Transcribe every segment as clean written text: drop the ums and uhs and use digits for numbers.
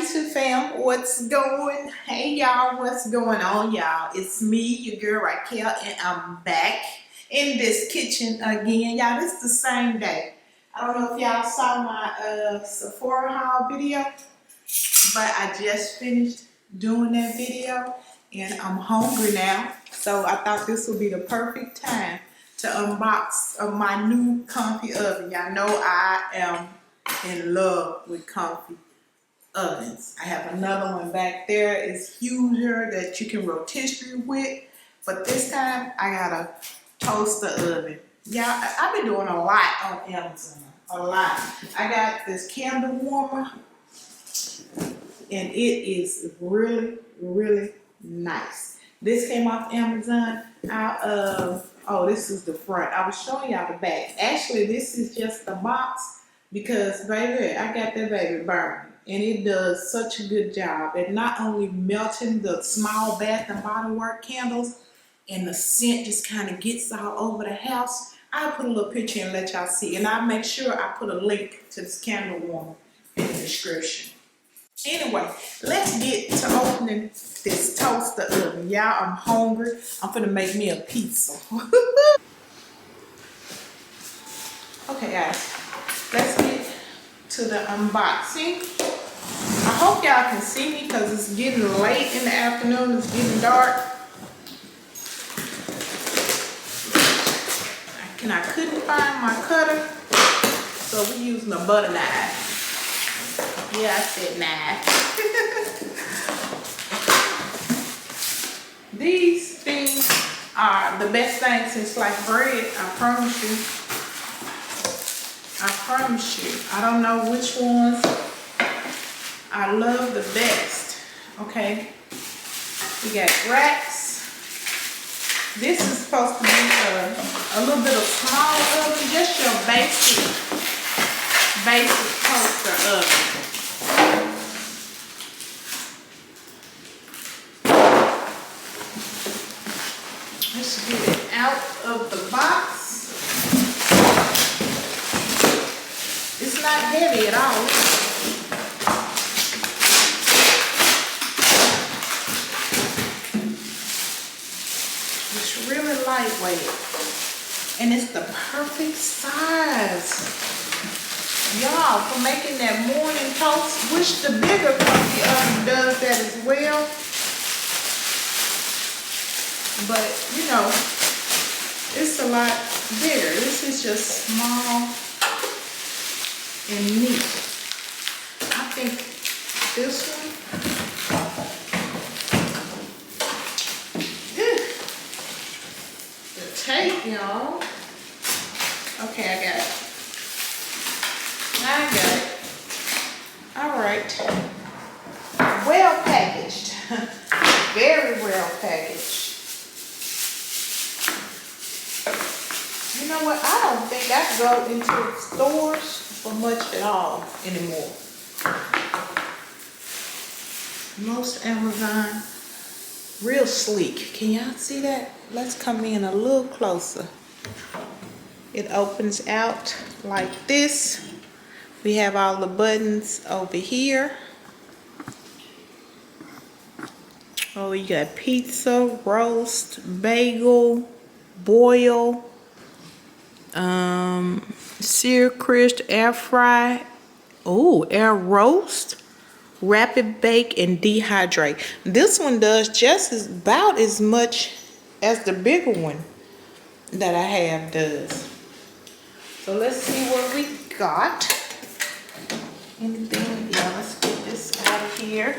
YouTube fam, what's going? Hey y'all, what's going on, y'all? It's me, your girl Raquel, and I'm back in this kitchen again. Y'all, this is the same day. I don't know if y'all saw my Sephora haul video, but I just finished doing that video and I'm hungry now. So I thought this would be the perfect time to unbox my new Comfee oven. Y'all know I am in love with Comfee ovens. I have another one back there. It's huger that you can rotisserie with, but this time I got a toaster oven. Yeah, I've been doing a lot on Amazon, a lot. I got this candle warmer and it is really, really nice. This came off Amazon out of, oh, this is the front. I was showing y'all the back. Actually, this is just the box because, baby, I got that baby burning. And it does such a good job at not only melting the small Bath and Body Works candles, and the scent just kind of gets all over the house. I'll put a little picture and let y'all see. And I'll make sure I put a link to this candle warmer in the description. Anyway, let's get to opening this toaster oven. Y'all, I'm hungry. I'm finna make me a pizza. Okay, guys, let's get to the unboxing. I hope y'all can see me because it's getting late in the afternoon. It's getting dark. I couldn't find my cutter, so we're using a butter knife. Yeah, I said knife. These things are the best thing since sliced bread. I promise you. I promise you. I don't know which ones I love the best. Okay, we got racks. This is supposed to be a little bit of small oven, just your basic toaster oven. Let's get it out of the box. It's not heavy at all. It's really lightweight, and it's the perfect size, y'all, for making that morning toast. Wish the bigger Comfee oven does that as well, but you know, it's a lot bigger. This is just small and neat. I think this one, tape, y'all. Okay, I got it. All right. Well packaged. Very well packaged. You know what? I don't think I go into stores for much at all anymore. Most Amazon, real sleek. Can y'all see that? Let's come in a little closer. It opens out like this. We have all the buttons over here. Oh, you got pizza, roast, bagel, boil, sear, crisp, air fry. Oh, air roast, rapid bake, and dehydrate. This one does just about as much as the bigger one that I have does. So let's see what we got. Anything? Yeah, let's get this out of here.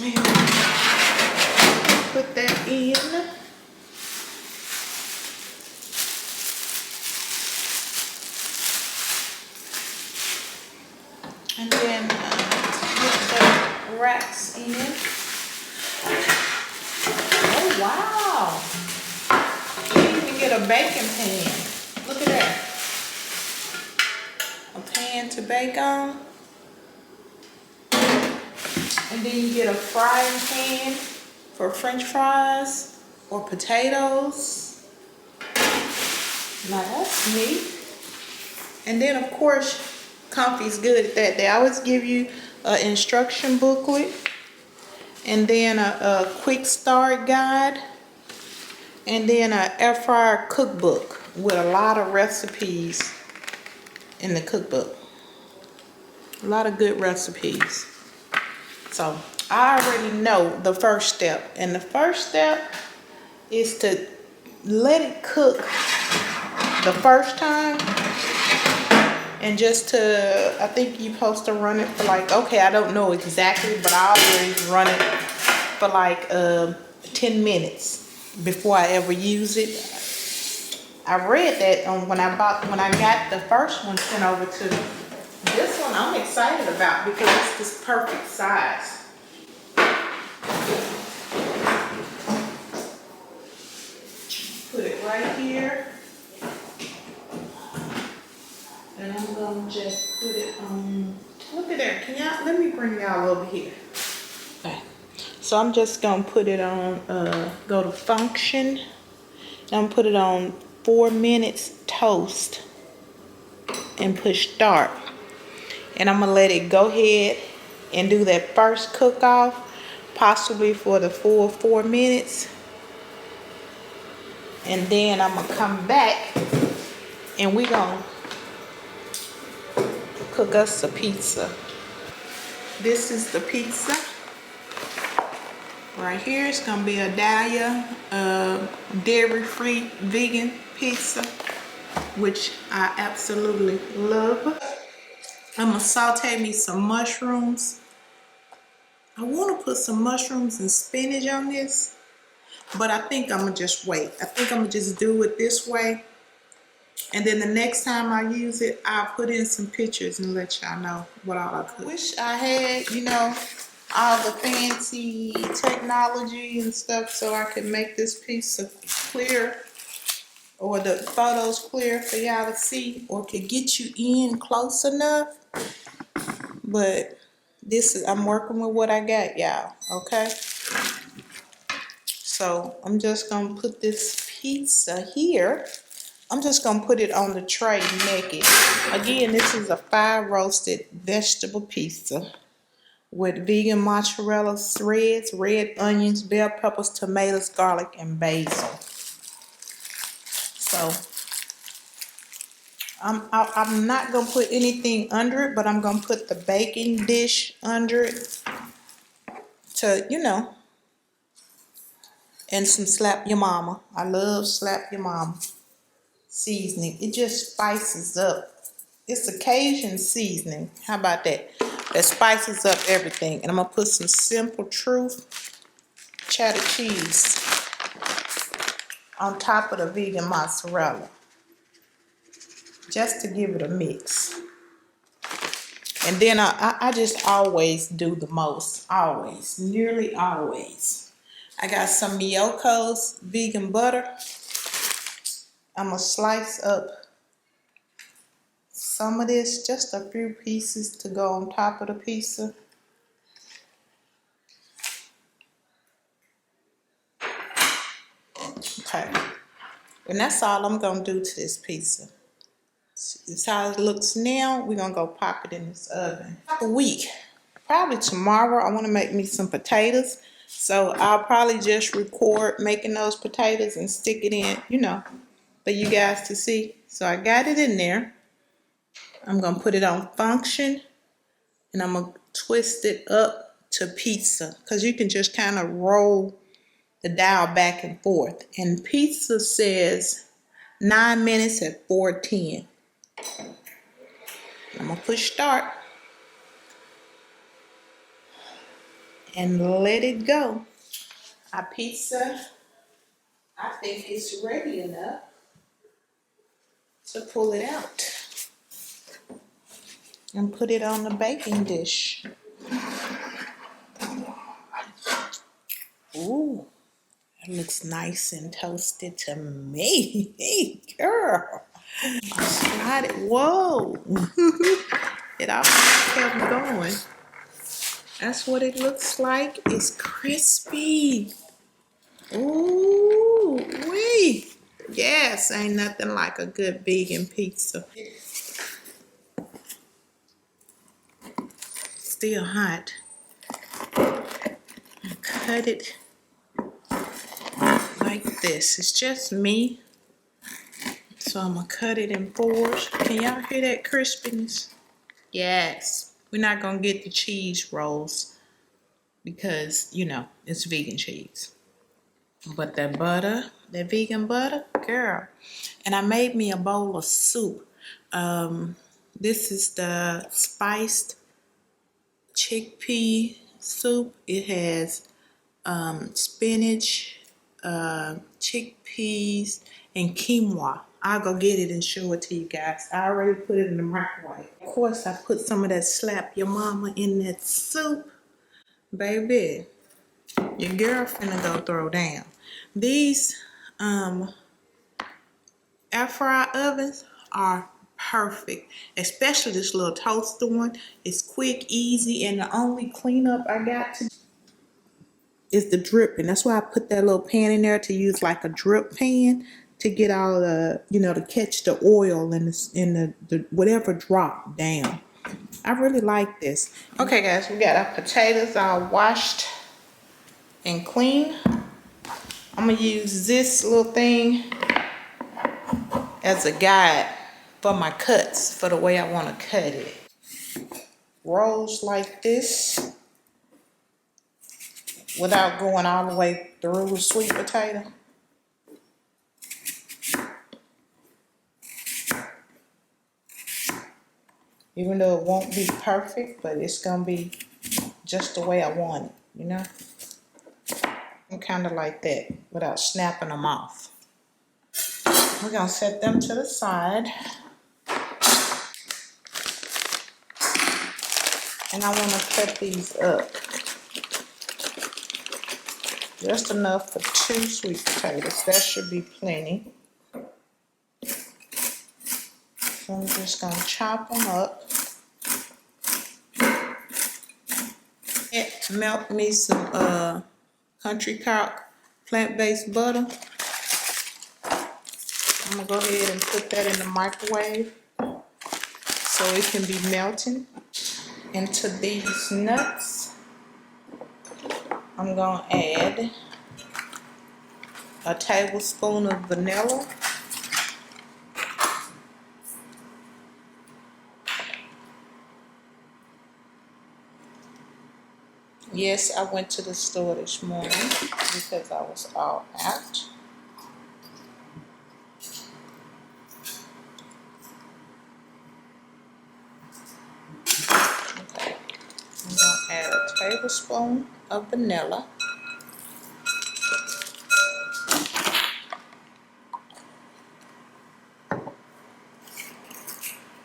And put that in. And then put the racks in. Oh, wow. You even get a baking pan. Look at that. A pan to bake on. And then you get a frying pan for French fries or potatoes. Now that's neat. And then of course Comfee's good at that. They always give you an instruction booklet and then a quick start guide and then an air fryer cookbook with a lot of recipes in the cookbook. A lot of good recipes. So I already know the first step, and the first step is to let it cook the first time, and just to, I think you're supposed to run it for like, okay, I don't know exactly, but I always run it for like 10 minutes before I ever use it. I read that when I got the first one sent over to me. This one I'm excited about because it's this perfect size. Put it right here. And I'm gonna just put it on, look at that, let me bring y'all over here. Okay, so I'm just gonna put it on, go to function. I'm gonna put it on 4 minutes toast and push start. And I'm gonna let it go ahead and do that first cook off, possibly for the full 4 minutes. And then I'm gonna come back and we gonna cook us a pizza. This is the pizza. Right here, it's gonna be a Dahlia dairy-free vegan pizza, which I absolutely love. I'm gonna saute me some mushrooms. I wanna put some mushrooms and spinach on this, but I think I'm gonna just wait. I think I'm gonna just do it this way. And then the next time I use it, I'll put in some pictures and let y'all know what all I cook. Wish I had, you know, all the fancy technology and stuff so I could make this pizza clear, or the photos clear for y'all to see, or could get you in close enough. But this is, I'm working with what I got, y'all, okay? So I'm just gonna put this pizza here. I'm just gonna put it on the tray naked. Again, this is a fire roasted vegetable pizza with vegan mozzarella threads, red onions, bell peppers, tomatoes, garlic, and basil. So I'm not gonna put anything under it, but I'm gonna put the baking dish under it to, you know, and some slap your mama. I love slap your mama seasoning. It just spices up. It's a Cajun seasoning. How about that? That spices up everything. And I'm gonna put some Simple Truth cheddar cheese on top of the vegan mozzarella, just to give it a mix. And then I just always do the most, always, nearly always. I got some Miyoko's vegan butter. I'm gonna slice up some of this, just a few pieces to go on top of the pizza. Okay, and that's all I'm gonna do to this pizza. This how it looks now. We're gonna go pop it in this oven. A week, probably tomorrow, I wanna make me some potatoes. So I'll probably just record making those potatoes and stick it in, you know, for you guys to see. So I got it in there. I'm gonna put it on function and I'm gonna twist it up to pizza, because you can just kind of roll the dial back and forth. And pizza says 9 minutes at 410. I'm gonna push start and let it go. Our pizza, I think it's ready enough to pull it out and put it on the baking dish. Ooh, it looks nice and toasted to me, girl. Slide it, whoa. It all kept going. That's what it looks like. It's crispy. Ooh, wee. Yes, ain't nothing like a good vegan pizza. still hot. Cut it like this. It's just me. So I'm gonna cut it in fours. Can y'all hear that crispiness? Yes. We're not gonna get the cheese rolls because, you know, it's vegan cheese. But that butter, that vegan butter, girl. And I made me a bowl of soup. This is the spiced chickpea soup. It has spinach, chickpeas, and quinoa. I'll go get it and show it to you guys. I already put it in the microwave. Of course, I put some of that slap your mama in that soup. Baby, your girl finna go throw down. These air fry ovens are perfect, especially this little toaster one. It's quick, easy, and the only cleanup I got to is the dripping. That's why I put that little pan in there to use like a drip pan to get all the, you know, to catch the oil and the whatever drop down. I really like this. Okay guys, we got our potatoes all washed and clean. I'm gonna use this little thing as a guide for my cuts, for the way I want to cut it. Rolls like this without going all the way through the sweet potato. Even though it won't be perfect, but it's gonna be just the way I want it, you know? And kind of like that, without snapping them off. We're gonna set them to the side. And I wanna cut these up. Just enough for 2 sweet potatoes. That should be plenty. So I'm just gonna chop them up. Melt me some country cock plant-based butter. I'm gonna go ahead and put that in the microwave so it can be melting. Into these nuts, I'm gonna add a tablespoon of vanilla. Yes, I went to the store this morning because I was all out. Okay, I'm gonna add a tablespoon of vanilla.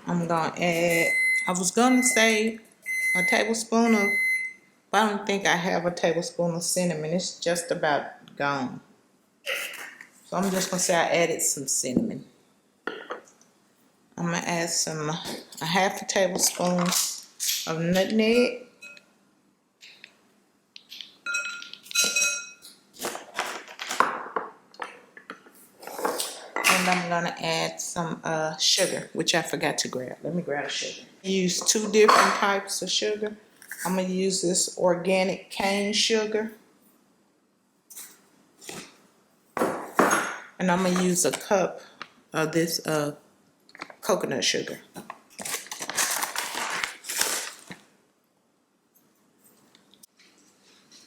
I'm gonna add, I was gonna say a tablespoon of, but I don't think I have a tablespoon of cinnamon. It's just about gone. So I'm just gonna say I added some cinnamon. I'm gonna add a half a tablespoon of nutmeg. And I'm gonna add some sugar, which I forgot to grab. Let me grab sugar. I use 2 different types of sugar. I'm gonna use this organic cane sugar. And I'm gonna use a cup of this coconut sugar.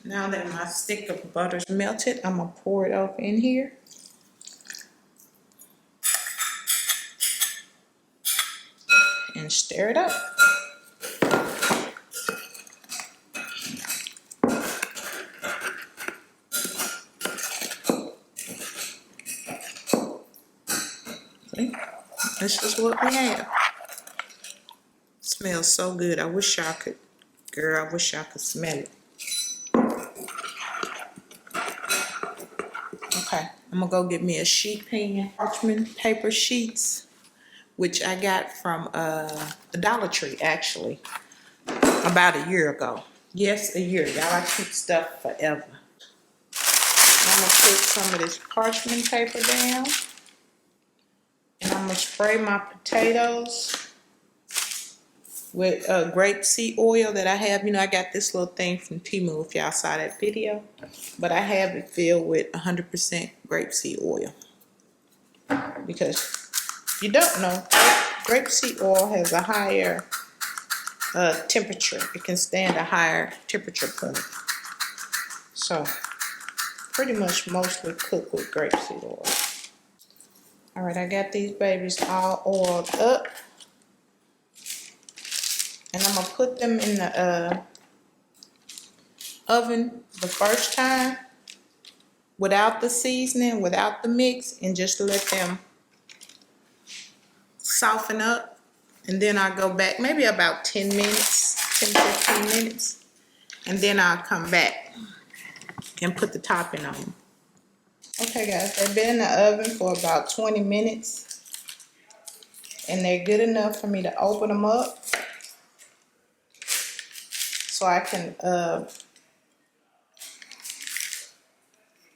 Now that my stick of butter's melted, I'm gonna pour it up in here. And stir it up. See? This is what we have. Smells so good. I wish y'all could, girl, I wish y'all could smell it. Okay, I'm gonna go get me a sheet pan, parchment paper sheets, which I got from the Dollar Tree actually, about a year ago. Yes, a year. Y'all, I keep stuff forever. I'm gonna put some of this parchment paper down, and I'm gonna spray my potatoes with grapeseed oil that I have. You know, I got this little thing from Temu if y'all saw that video. But I have it filled with 100% grapeseed oil. Because if you don't know, grapeseed oil has a higher temperature. It can stand a higher temperature point. So, pretty much mostly cook with grapeseed oil. Alright, I got these babies all oiled up. And I'm going to put them in the oven the first time without the seasoning, without the mix, and just let them soften up. And then I'll go back maybe about 10 minutes, 10-15 minutes. And then I'll come back and put the topping on them. Okay guys, they've been in the oven for about 20 minutes. And they're good enough for me to open them up. So I can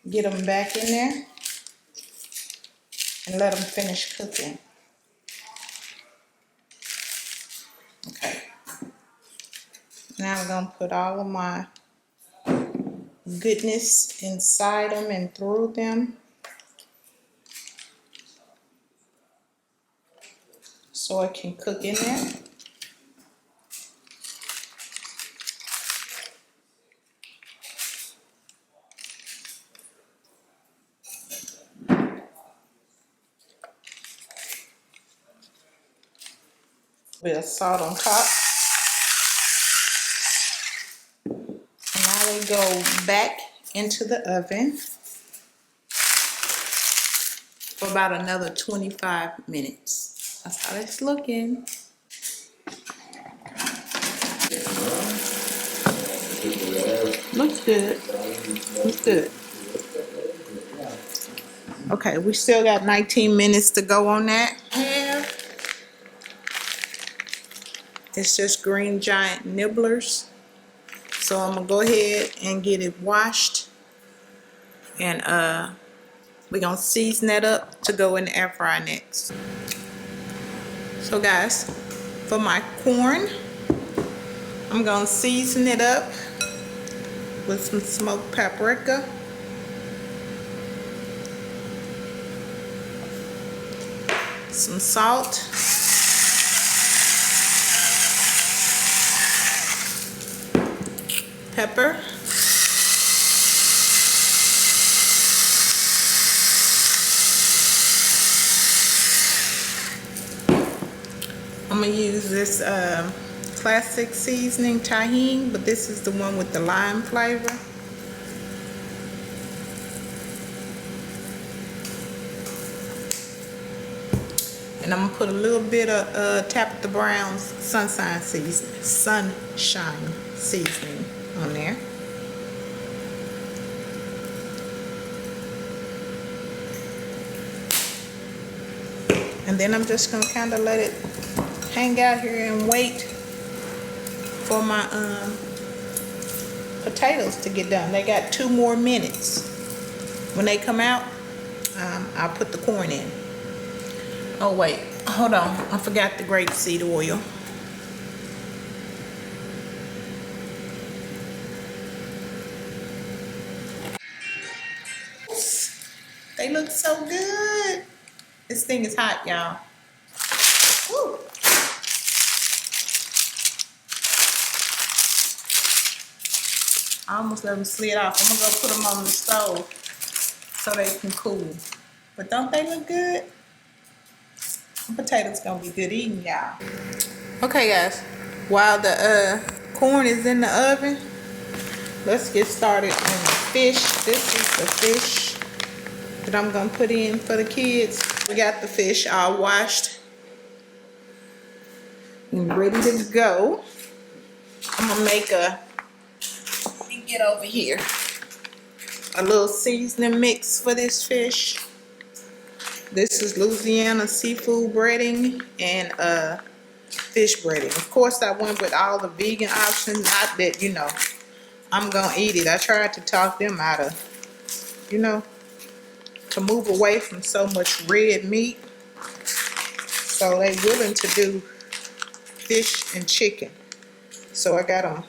get them back in there and let them finish cooking. Okay. Now I'm going to put all of my goodness inside them and through them. So it can cook in there. Bit of salt on top. And now they go back into the oven for about another 25 minutes. That's how it's looking. Looks good. Looks good. Okay, we still got 19 minutes to go on that. It's just green giant nibblers. So I'm gonna go ahead and get it washed. And we're gonna season that up to go in the air fryer next. So guys, for my corn, I'm gonna season it up with some smoked paprika. Some salt. Pepper. I'm gonna use this classic seasoning tahini, but this is the one with the lime flavor. And I'm gonna put a little bit of Tabitha Brown's sunshine seasoning on there. And then I'm just gonna kind of let it hang out here and wait for my potatoes to get done. They got 2 more minutes. When they come out, I'll put the corn in. Oh wait, hold on, I forgot the grapeseed oil. They look so good. This thing is hot, y'all. Woo. I almost let them slid off. I'm gonna go put them on the stove so they can cool. But don't they look good? The potatoes gonna be good eating, y'all. Okay guys, while the corn is in the oven, let's get started on the fish. This is the fish that I'm gonna put in for the kids. We got the fish all washed and ready to go. I'm gonna make let me get over here, a little seasoning mix for this fish. This is Louisiana seafood breading and fish breading. Of course, I went with all the vegan options. Not that, you know, I'm gonna eat it. I tried to talk them out of, you know, to move away from so much red meat. So they willing to do fish and chicken. So I got them,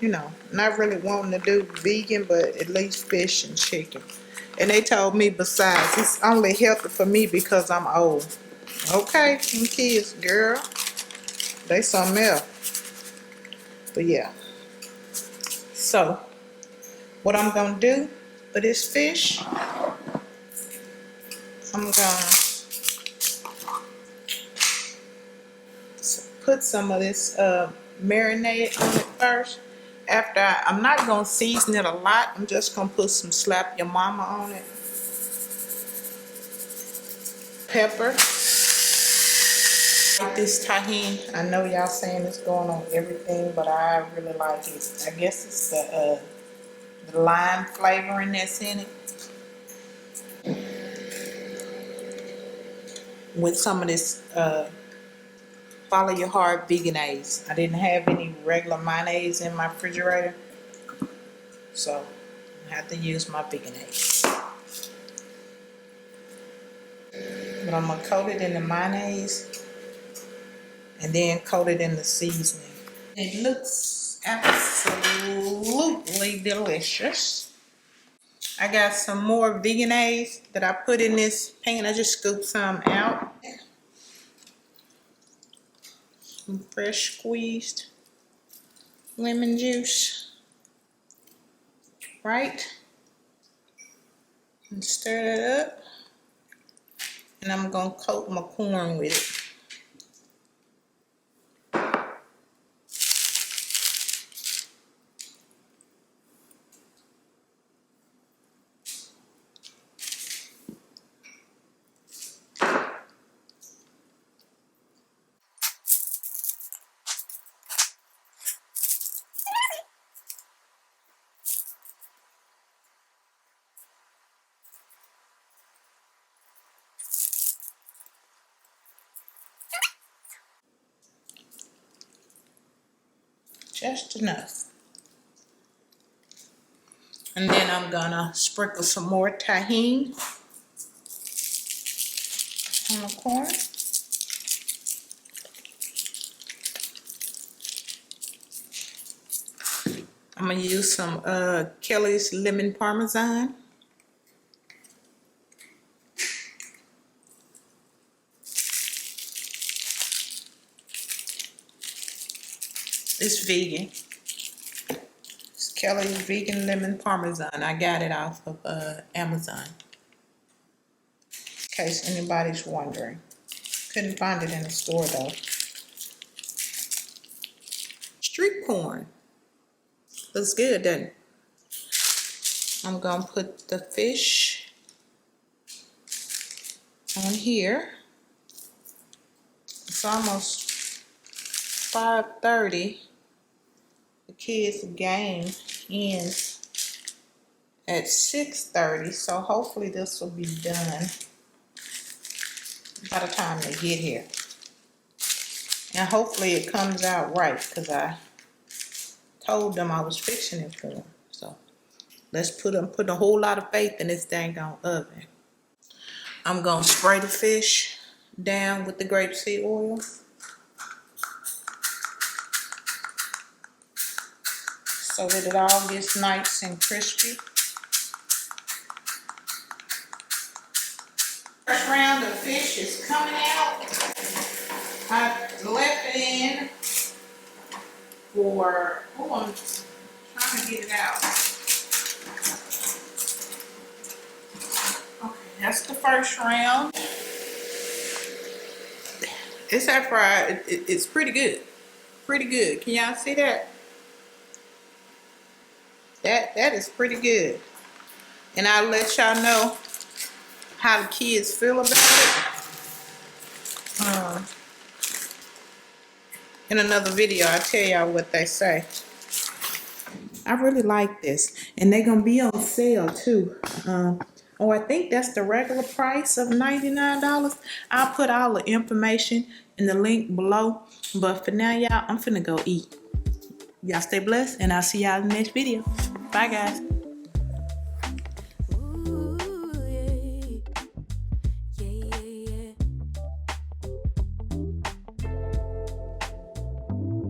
you know, not really wanting to do vegan, but at least fish and chicken. And they told me besides, it's only healthy for me because I'm old. Okay, them kids, girl, they something else. But yeah. So, what I'm gonna do for this fish, I'm gonna put some of this marinade on it first. After I'm not gonna season it a lot. I'm just gonna put some slap your mama on it. Pepper. Like this tahini. I know y'all saying it's going on everything, but I really like it. I guess it's the lime flavoring that's in it. With some of this follow your heart veganese. I didn't have any regular mayonnaise in my refrigerator, so I have to use my veganese. But I'm gonna coat it in the mayonnaise and then coat it in the seasoning. It looks absolutely delicious. I got some more veganese that I put in this pan. I just scooped some out. Some fresh squeezed lemon juice. Right? And stir that up. And I'm gonna coat my corn with it. Just enough. And then I'm gonna sprinkle some more tahini on the corn. I'm gonna use some Kelly's lemon parmesan. It's vegan. It's Kelly's vegan lemon parmesan. I got it off of Amazon. In case anybody's wondering. Couldn't find it in the store though. Street corn. Looks good, doesn't it? I'm gonna put the fish on here. It's almost 5:30. The kids' game ends at 6:30, so hopefully this will be done by the time they get here. And hopefully it comes out right, because I told them I was fixing it for them. So let's put a whole lot of faith in this dang on oven. I'm gonna spray the fish down with the grapeseed oil. So that it all gets nice and crispy. First round of fish is coming out. I left it in for, I'm trying to get it out. Okay, that's the first round. It's air fried. It's pretty good. Pretty good. Can y'all see that? That is pretty good. And I'll let y'all know how the kids feel about it. In another video, I'll tell y'all what they say. I really like this. And they're going to be on sale too. Oh, I think that's the regular price of $99. I'll put all the information in the link below. But for now, y'all, I'm finna go eat. Y'all stay blessed, and I'll see y'all in the next video. Bye, guys.